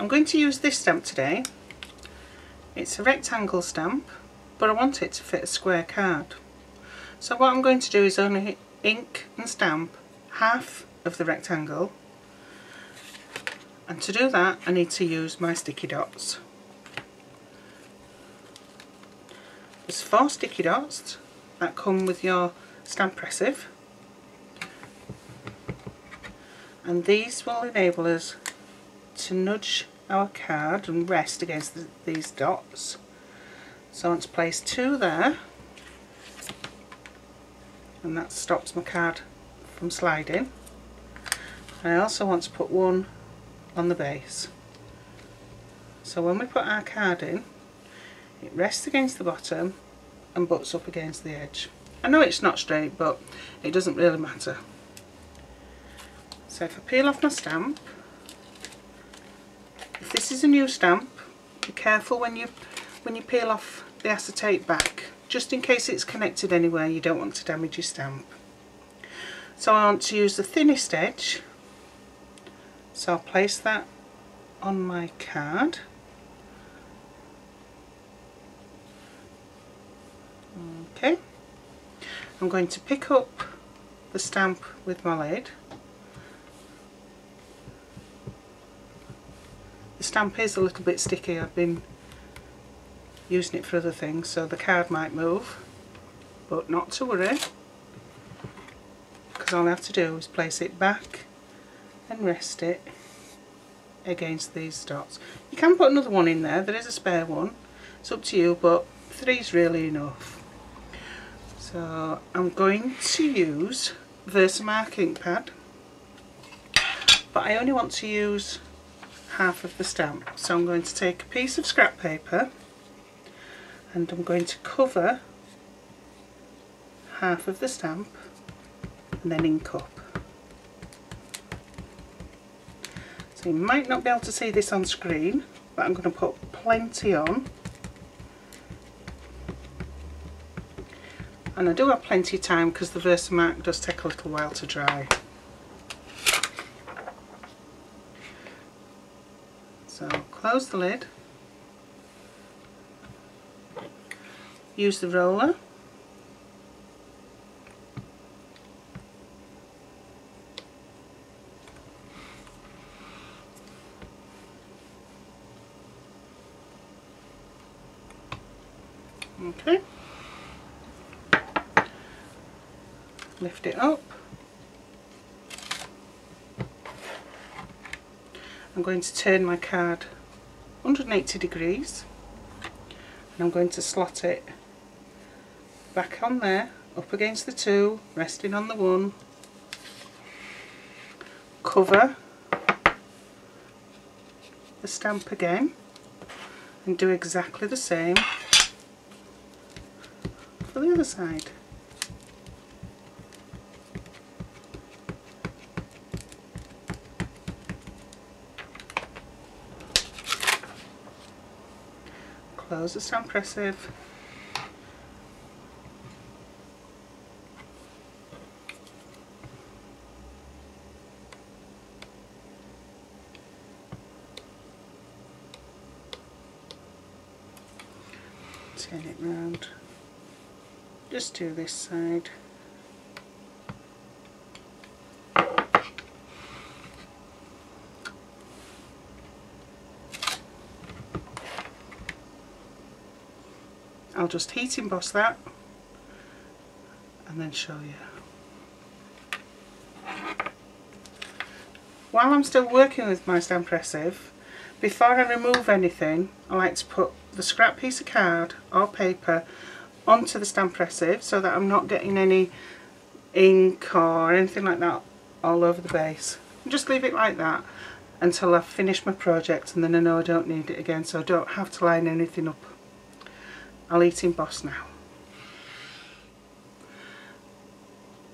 I'm going to use this stamp today. It's a rectangle stamp, but I want it to fit a square card. So what I'm going to do is only ink and stamp half of the rectangle, and to do that I need to use my sticky dots. There's 4 sticky dots that come with your Stampressive, and these will enable us to nudge our card and rest against these dots. So I want to place 2 there, and that stops my card from sliding. And I also want to put 1 on the base. So when we put our card in, it rests against the bottom and butts up against the edge. I know it's not straight, but it doesn't really matter. So if I peel off my stamp, if this is a new stamp, be careful when you peel off the acetate back, just in case it's connected anywhere. You don't want to damage your stamp. So I want to use the thinnest edge, so I'll place that on my card. Okay, I'm going to pick up the stamp with my lid. The stamp is a little bit sticky. I've been using it for other things, so the card might move, but not to worry, because all I have to do is place it back and rest it against these dots. You can put another one in there, there is a spare one, it's up to you, but 3 is really enough. So I'm going to use Versamark ink pad, but I only want to use half of the stamp. So I'm going to take a piece of scrap paper and I'm going to cover half of the stamp and then ink up. So you might not be able to see this on screen, but I'm going to put plenty on. And I do have plenty of time because the Versamark does take a little while to dry. So close the lid, use the roller, okay, lift it up. I'm going to turn my card 180 degrees and I'm going to slot it back on there, up against the 2, resting on the 1, cover the stamp again and do exactly the same for the other side. Close the Stampressive, turn it round, just do this side. I'll just heat emboss that and then show you. While I'm still working with my Stampressive, before I remove anything, I like to put the scrap piece of card or paper onto the Stampressive so that I'm not getting any ink or anything like that all over the base. And just leave it like that until I've finished my project, and then I know I don't need it again, so I don't have to line anything up. I'll heat emboss now.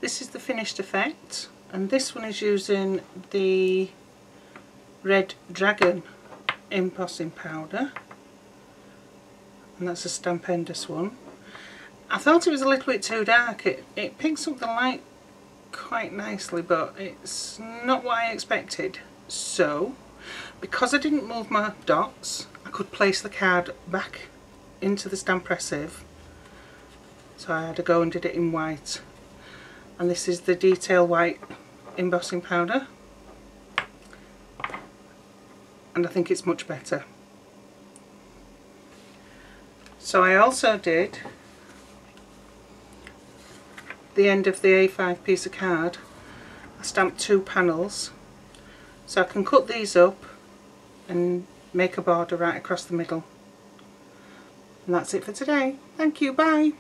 This is the finished effect, and this one is using the Red Dragon embossing powder, and that's a Stampressive one. I thought it was a little bit too dark. It picks up the light quite nicely, but it's not what I expected. So because I didn't move my dots, I could place the card back into the Stampressive. So I had to go and did it in white. And this is the detail white embossing powder. And I think it's much better. So I also did the end of the A5 piece of card. I stamped 2 panels, so I can cut these up and make a border right across the middle. And that's it for today. Thank you, bye.